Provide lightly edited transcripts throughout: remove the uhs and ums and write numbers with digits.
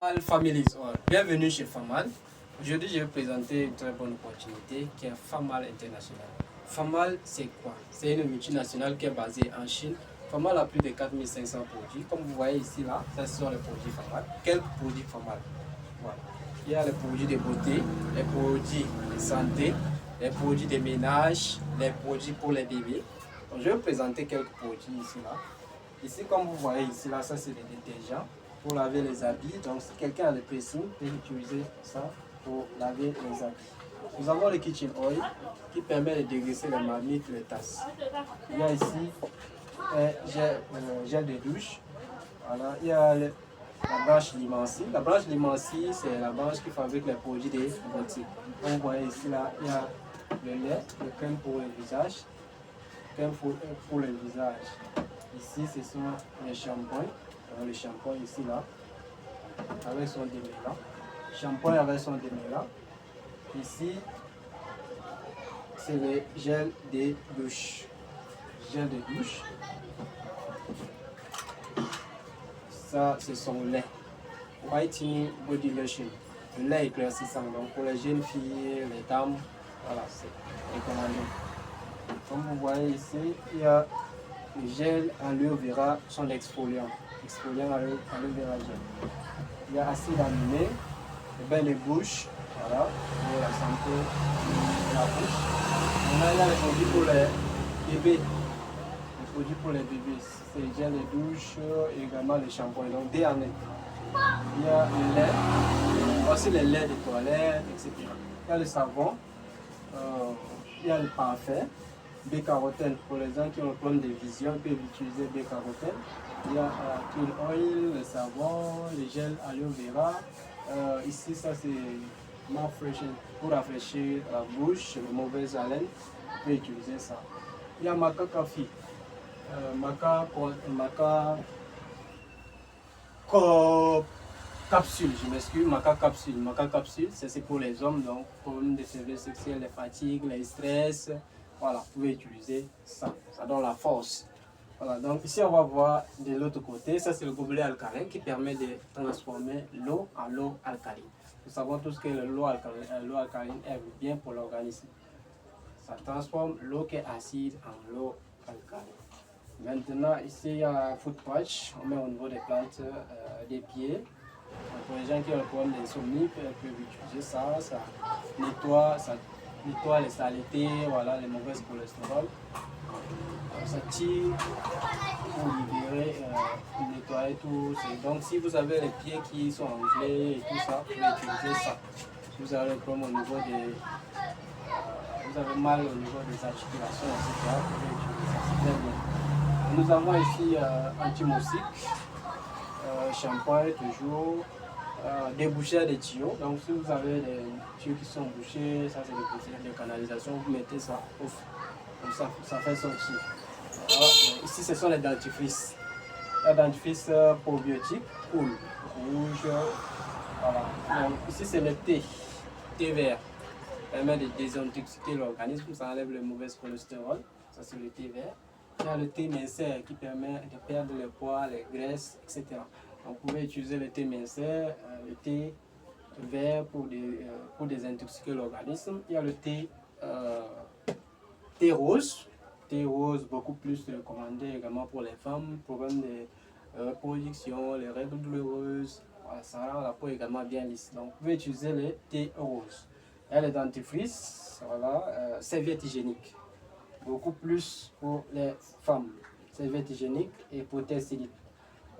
Famal Families All. Bienvenue chez Famal. Aujourd'hui, je vais vous présenter une très bonne opportunité qui est Famal International. Famal, c'est quoi? C'est une multinationale qui est basée en Chine. Famal a plus de 4500 produits. Comme vous voyez ici, là, ça sont les produits Famal. Quelques produits Famal. Voilà. Il y a les produits de beauté, les produits de santé, les produits de ménage, les produits pour les bébés. Donc, je vais vous présenter quelques produits ici, là. Ici, comme vous voyez ici, là, ça c'est des détergents pour laver les habits. Donc, si quelqu'un a le pressing, peut utiliser ça pour laver les habits. Nous avons le kitchen oil qui permet de dégraisser les marmites, les tasses. Il y a ici gel de douche. Voilà. Il y a la branche Limancy. La branche Limancy, c'est la branche qui fabrique les produits des boutiques. Comme vous voyez ici, là, il y a le lait, le crème pour le visage, crème pour le visage. Ici, ce sont les shampoings. Le shampoing ici, là, avec son démêlant. Shampoing avec son démêlant. Ici, c'est le gel de douche. Gel de douche. Ça, c'est son lait. Whitening Body Lotion. Le lait éclaircissant. Donc, pour les jeunes filles, les dames, voilà, c'est recommandé. Comme vous voyez ici, il y a le gel aloe vera, son exfoliant. Exfoliant aloe vera gel. Il y a acide aminé, le bain de bouche, voilà, pour la santé de la bouche. Maintenant, il y a les produits pour les bébés. Les produits pour les bébés, c'est le gel de douche et également le shampoing. Donc, dès en est. Il y a le lait, aussi les laits de toilette, etc. Il y a le savon, il y a le parfum. B-carotène, pour les gens qui ont un problème de vision, ils peuvent utiliser B-carotène. Il y a clean oil, le savon, le gel aloe vera. Ici, ça c'est mouth freshener pour rafraîchir la bouche, les mauvaises haleines. Vous pouvez utiliser ça. Il y a Maca Coffee. Maca capsule, je m'excuse, Maca capsule. Maca capsule, c'est pour les hommes, donc problème de faiblesse sexuelle, les fatigues, les stress. Voilà, vous pouvez utiliser ça, ça donne la force. Voilà, donc ici on va voir de l'autre côté, ça c'est le gobelet alcalin qui permet de transformer l'eau en eau alcaline. Nous savons tous que l'eau alcaline est bien pour l'organisme. Ça transforme l'eau qui est acide en eau alcaline. Maintenant ici il y a un foot patch, on met au niveau des plantes des pieds. Donc, pour les gens qui ont le problème d'insomnie, peuvent utiliser ça, ça nettoie les saletés, voilà, les mauvaises cholestérol. Ça tire pour libérer, pour nettoyer tout. Donc si vous avez les pieds qui sont enflés et tout ça, vous pouvez utiliser ça. Si vous avez le problème au niveau des... vous avez mal au niveau des articulations, etc., vous pouvez utiliser ça, c'est très bien. Nous avons ici anti-moussique, shampoing toujours. Déboucher des tuyaux. Donc si vous avez des tuyaux qui sont bouchés, ça c'est des procédures de canalisation, vous mettez ça ouf, comme ça fait sortir. Alors, ici ce sont les dentifrices. La dentifrice probiotique, cool, rouge, voilà. Donc ici c'est le thé vert. Ça permet de désintoxiquer l'organisme, ça enlève le mauvais cholestérol, ça c'est le thé vert. Il y a le thé mincère qui permet de perdre le poids, les graisses, etc. Donc, vous pouvez utiliser le thé mincère, le thé vert pour désintoxiquer l'organisme. Il y a le thé rose. Thé rose beaucoup plus recommandé également pour les femmes, problème de reproduction, les règles douloureuses. Voilà, ça rend la peau également bien lisse. Donc, vous pouvez utiliser le thé rose. Il y a le dentifrice, voilà, serviette hygiénique. Beaucoup plus pour les femmes. Serviette hygiénique et prothèse stérique.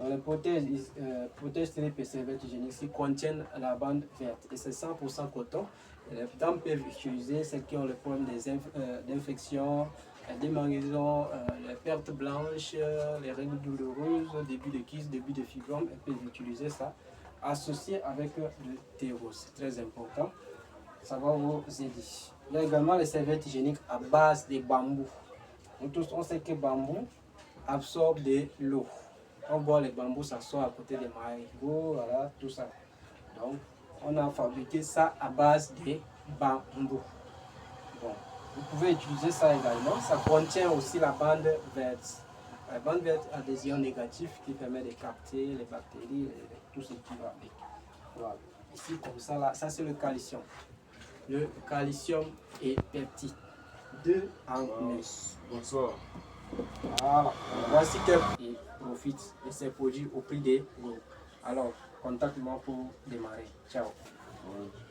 Les prothèses stériques et serviettes hygiéniques contiennent la bande verte et c'est 100% coton. Les dames peuvent utiliser celles qui ont le problème d'infection, la démangeaison, les pertes blanches, les règles douloureuses, début de kyste, début de fibrome. Elles peuvent utiliser ça associé avec le thé rose. C'est très important. Ça va vous aider. Il y a également les serviettes hygiéniques à base de bambou. Nous tous, on sait que le bambou absorbe de l'eau. On voit les bambous, ça sort à côté des marigots, voilà, tout ça. Donc, on a fabriqué ça à base de bambou. Bon, vous pouvez utiliser ça également. Ça contient aussi la bande verte. La bande verte a des ions négatifs qui permettent de capter les bactéries, tout ce qui va avec. Voilà. Ici, comme ça, là, ça c'est le calcium. Le calcium et peptide. 2 en 1. Bonsoir. Voilà. Voici qu'il profite de ces produits au prix des groupes. Alors, contacte-moi pour démarrer. Ciao. Ouais.